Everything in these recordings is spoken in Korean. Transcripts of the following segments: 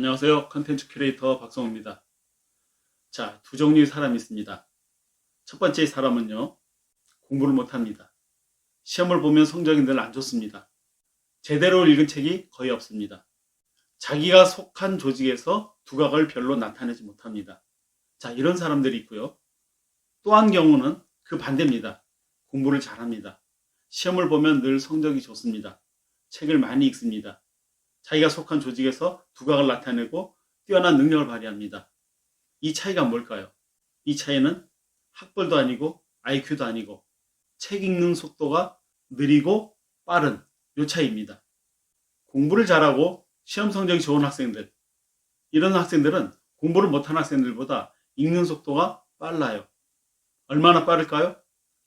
안녕하세요. 컨텐츠 큐레이터 박성호입니다. 자, 두 종류의 사람이 있습니다. 첫 번째 사람은요, 공부를 못합니다. 시험을 보면 성적이 늘 안 좋습니다. 제대로 읽은 책이 거의 없습니다. 자기가 속한 조직에서 두각을 별로 나타내지 못합니다. 자, 이런 사람들이 있고요. 또 한 경우는 그 반대입니다. 공부를 잘합니다. 시험을 보면 늘 성적이 좋습니다. 책을 많이 읽습니다. 자기가 속한 조직에서 두각을 나타내고 뛰어난 능력을 발휘합니다. 이 차이가 뭘까요? 이 차이는 학벌도 아니고 IQ도 아니고 책 읽는 속도가 느리고 빠른 이 차이입니다. 공부를 잘하고 시험 성적이 좋은 학생들, 이런 학생들은 공부를 못한 학생들보다 읽는 속도가 빨라요. 얼마나 빠를까요?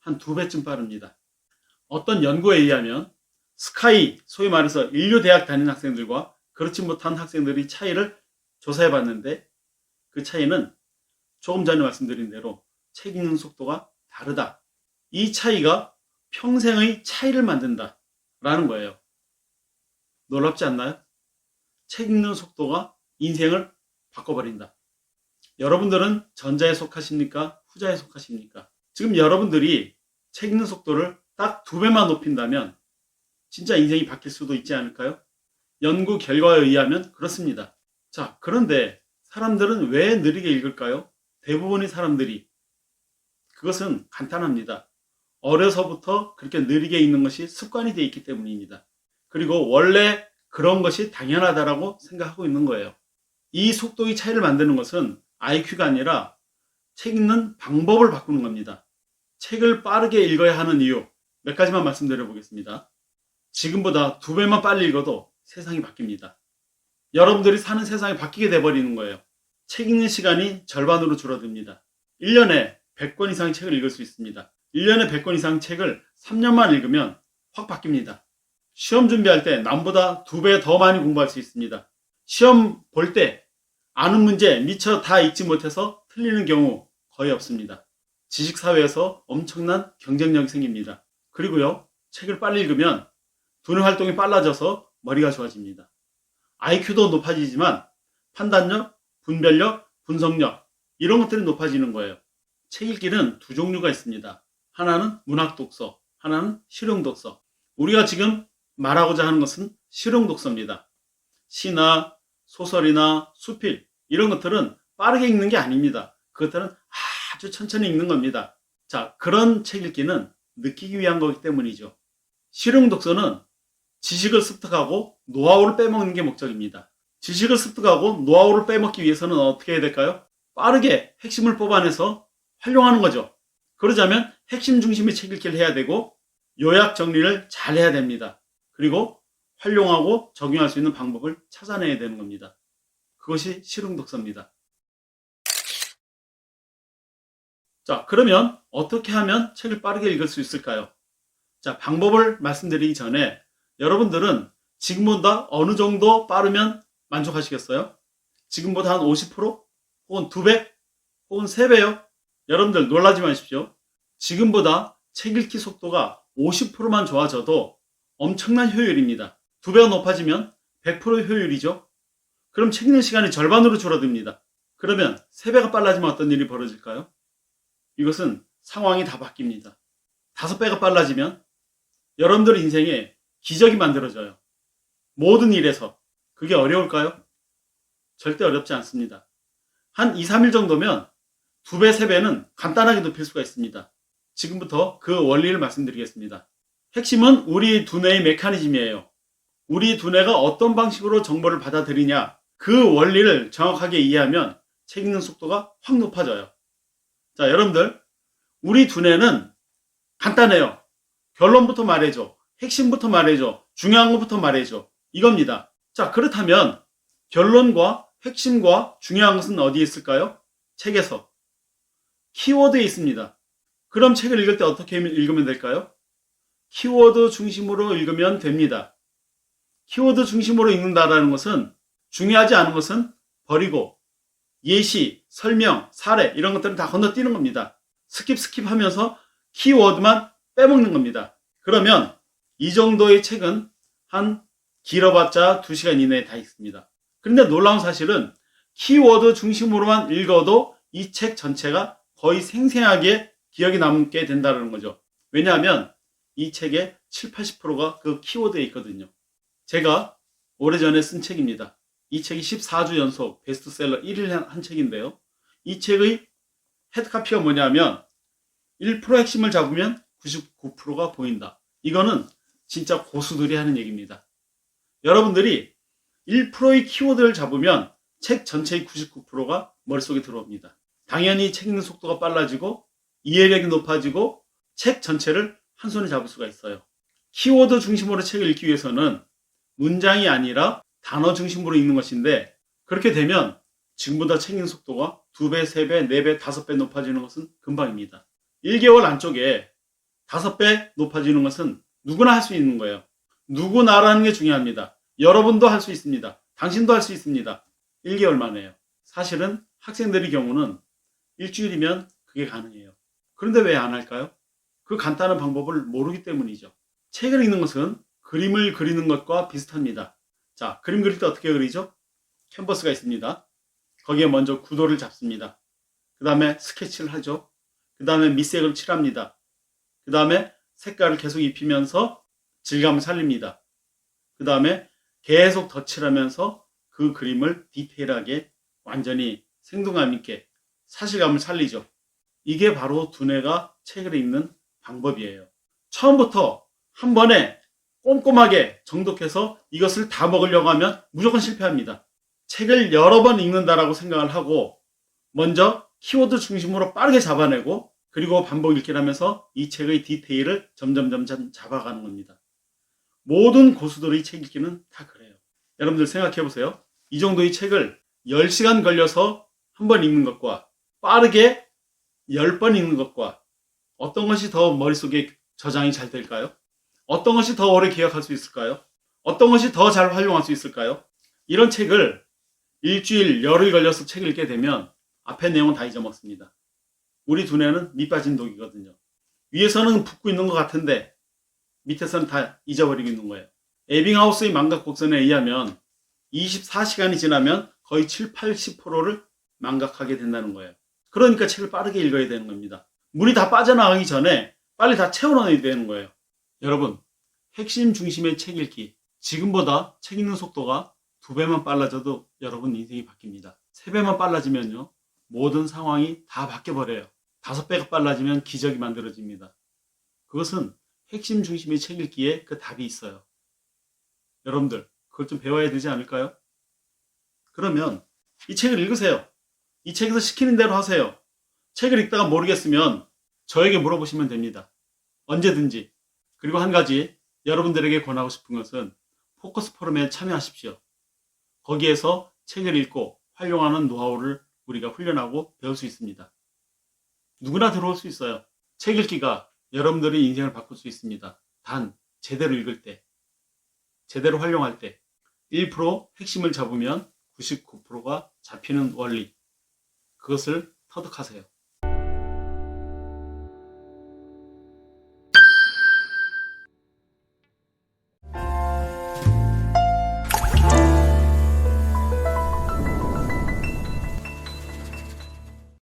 한 2배쯤 빠릅니다. 어떤 연구에 의하면 스카이, 소위 말해서 인류대학 다니는 학생들과 그렇지 못한 학생들의 차이를 조사해 봤는데 그 차이는 조금 전에 말씀드린 대로 책 읽는 속도가 다르다. 이 차이가 평생의 차이를 만든다 라는 거예요. 놀랍지 않나요? 책 읽는 속도가 인생을 바꿔버린다. 여러분들은 전자에 속하십니까? 후자에 속하십니까? 지금 여러분들이 책 읽는 속도를 딱 2배만 높인다면 진짜 인생이 바뀔 수도 있지 않을까요? 연구 결과에 의하면 그렇습니다. 자, 그런데 사람들은 왜 느리게 읽을까요? 대부분의 사람들이. 그것은 간단합니다. 어려서부터 그렇게 느리게 읽는 것이 습관이 되어 있기 때문입니다. 그리고 원래 그런 것이 당연하다라고 생각하고 있는 거예요. 이 속도의 차이를 만드는 것은 IQ가 아니라 책 읽는 방법을 바꾸는 겁니다. 책을 빠르게 읽어야 하는 이유 몇 가지만 말씀드려 보겠습니다. 지금보다 2배만 빨리 읽어도 세상이 바뀝니다. 여러분들이 사는 세상이 바뀌게 돼버리는 거예요. 책 읽는 시간이 절반으로 줄어듭니다. 1년에 100권 이상 책을 읽을 수 있습니다. 1년에 100권 이상 책을 3년만 읽으면 확 바뀝니다. 시험 준비할 때 남보다 2배 더 많이 공부할 수 있습니다. 시험 볼 때 아는 문제 미처 다 읽지 못해서 틀리는 경우 거의 없습니다. 지식사회에서 엄청난 경쟁력이 생깁니다. 그리고요, 책을 빨리 읽으면 두뇌 활동이 빨라져서 머리가 좋아집니다. IQ도 높아지지만 판단력, 분별력, 분석력 이런 것들이 높아지는 거예요. 책 읽기는 두 종류가 있습니다. 하나는 문학 독서, 하나는 실용 독서. 우리가 지금 말하고자 하는 것은 실용 독서입니다. 시나 소설이나 수필 이런 것들은 빠르게 읽는 게 아닙니다. 그것들은 아주 천천히 읽는 겁니다. 자, 그런 책 읽기는 느끼기 위한 거기 때문이죠. 실용 독서는 지식을 습득하고 노하우를 빼먹는 게 목적입니다. 지식을 습득하고 노하우를 빼먹기 위해서는 어떻게 해야 될까요? 빠르게 핵심을 뽑아내서 활용하는 거죠. 그러자면 핵심 중심의 책 읽기를 해야 되고 요약 정리를 잘 해야 됩니다. 그리고 활용하고 적용할 수 있는 방법을 찾아내야 되는 겁니다. 그것이 실용 독서입니다. 자, 그러면 어떻게 하면 책을 빠르게 읽을 수 있을까요? 자, 방법을 말씀드리기 전에 여러분들은 지금보다 어느 정도 빠르면 만족하시겠어요? 지금보다 한 50%? 혹은 2배? 혹은 3배요? 여러분들 놀라지 마십시오. 지금보다 책 읽기 속도가 50%만 좋아져도 엄청난 효율입니다. 2배가 높아지면 100%의 효율이죠. 그럼 책 읽는 시간이 절반으로 줄어듭니다. 그러면 3배가 빨라지면 어떤 일이 벌어질까요? 이것은 상황이 다 바뀝니다. 5배가 빨라지면 여러분들 인생에 기적이 만들어져요. 모든 일에서. 그게 어려울까요? 절대 어렵지 않습니다. 한 2, 3일 정도면 2배, 3배는 간단하게 높일 수가 있습니다. 지금부터 그 원리를 말씀드리겠습니다. 핵심은 우리 두뇌의 메커니즘이에요. 우리 두뇌가 어떤 방식으로 정보를 받아들이냐, 그 원리를 정확하게 이해하면 책 읽는 속도가 확 높아져요. 자, 여러분들, 우리 두뇌는 간단해요. 결론부터 말해줘. 핵심부터 말해줘. 중요한 것부터 말해줘. 이겁니다. 자, 그렇다면 결론과 핵심과 중요한 것은 어디에 있을까요? 책에서. 키워드에 있습니다. 그럼 책을 읽을 때 어떻게 읽으면 될까요? 키워드 중심으로 읽으면 됩니다. 키워드 중심으로 읽는다라는 것은 중요하지 않은 것은 버리고 예시, 설명, 사례 이런 것들은 다 건너뛰는 겁니다. 스킵 하면서 키워드만 빼먹는 겁니다. 그러면 이 정도의 책은 한 길어봤자 2시간 이내에 다 읽습니다. 그런데 놀라운 사실은 키워드 중심으로만 읽어도 이 책 전체가 거의 생생하게 기억에 남게 된다는 거죠. 왜냐하면 이 책의 7, 80%가 그 키워드에 있거든요. 제가 오래전에 쓴 책입니다. 이 책이 14주 연속 베스트셀러 1위를 한 책인데요. 이 책의 헤드카피가 뭐냐면 1% 핵심을 잡으면 99%가 보인다. 이거는 진짜 고수들이 하는 얘기입니다. 여러분들이 1%의 키워드를 잡으면 책 전체의 99%가 머릿속에 들어옵니다. 당연히 책 읽는 속도가 빨라지고 이해력이 높아지고 책 전체를 한 손에 잡을 수가 있어요. 키워드 중심으로 책을 읽기 위해서는 문장이 아니라 단어 중심으로 읽는 것인데, 그렇게 되면 지금보다 책 읽는 속도가 2배, 3배, 4배, 5배 높아지는 것은 금방입니다. 1개월 안쪽에 5배 높아지는 것은 누구나 할 수 있는 거예요. 누구나라는 게 중요합니다. 여러분도 할 수 있습니다. 당신도 할 수 있습니다. 1개월 만에요. 사실은 학생들의 경우는 일주일이면 그게 가능해요. 그런데 왜 안 할까요? 그 간단한 방법을 모르기 때문이죠. 책을 읽는 것은 그림을 그리는 것과 비슷합니다. 자, 그림 그릴 때 어떻게 그리죠? 캔버스가 있습니다. 거기에 먼저 구도를 잡습니다. 그 다음에 스케치를 하죠. 그 다음에 밑색을 칠합니다. 그 다음에 색깔을 계속 입히면서 질감을 살립니다. 그 다음에 계속 덧칠하면서 그 그림을 디테일하게 완전히 생동감 있게 사실감을 살리죠. 이게 바로 두뇌가 책을 읽는 방법이에요. 처음부터 한 번에 꼼꼼하게 정독해서 이것을 다 먹으려고 하면 무조건 실패합니다. 책을 여러 번 읽는다라고 생각을 하고 먼저 키워드 중심으로 빠르게 잡아내고 그리고 반복 읽기를 하면서 이 책의 디테일을 점점 잡아가는 겁니다. 모든 고수들의 책 읽기는 다 그래요. 여러분들 생각해 보세요. 이 정도의 책을 10시간 걸려서 한 번 읽는 것과 빠르게 10번 읽는 것과 어떤 것이 더 머릿속에 저장이 잘 될까요? 어떤 것이 더 오래 기억할 수 있을까요? 어떤 것이 더 잘 활용할 수 있을까요? 이런 책을 일주일, 열흘 걸려서 책을 읽게 되면 앞에 내용은 다 잊어먹습니다. 우리 두뇌는 밑빠진 독이거든요. 위에서는 붙고 있는 것 같은데 밑에서는 다 잊어버리고 있는 거예요. 에빙하우스의 망각 곡선에 의하면 24시간이 지나면 거의 7, 80%를 망각하게 된다는 거예요. 그러니까 책을 빠르게 읽어야 되는 겁니다. 물이 다 빠져나가기 전에 빨리 다 채워넣어야 되는 거예요. 여러분, 핵심 중심의 책 읽기. 지금보다 책 읽는 속도가 2배만 빨라져도 여러분 인생이 바뀝니다. 3배만 빨라지면요, 모든 상황이 다 바뀌어버려요. 5배가 빨라지면 기적이 만들어집니다. 그것은 핵심 중심의 책 읽기에 그 답이 있어요. 여러분들, 그걸 좀 배워야 되지 않을까요? 그러면 이 책을 읽으세요. 이 책에서 시키는 대로 하세요. 책을 읽다가 모르겠으면 저에게 물어보시면 됩니다. 언제든지. 그리고 한 가지 여러분들에게 권하고 싶은 것은 포커스 포럼에 참여하십시오. 거기에서 책을 읽고 활용하는 노하우를 우리가 훈련하고 배울 수 있습니다. 누구나 들어올 수 있어요. 책 읽기가 여러분들의 인생을 바꿀 수 있습니다. 단 제대로 읽을 때, 제대로 활용할 때 1% 핵심을 잡으면 99%가 잡히는 원리, 그것을 터득하세요.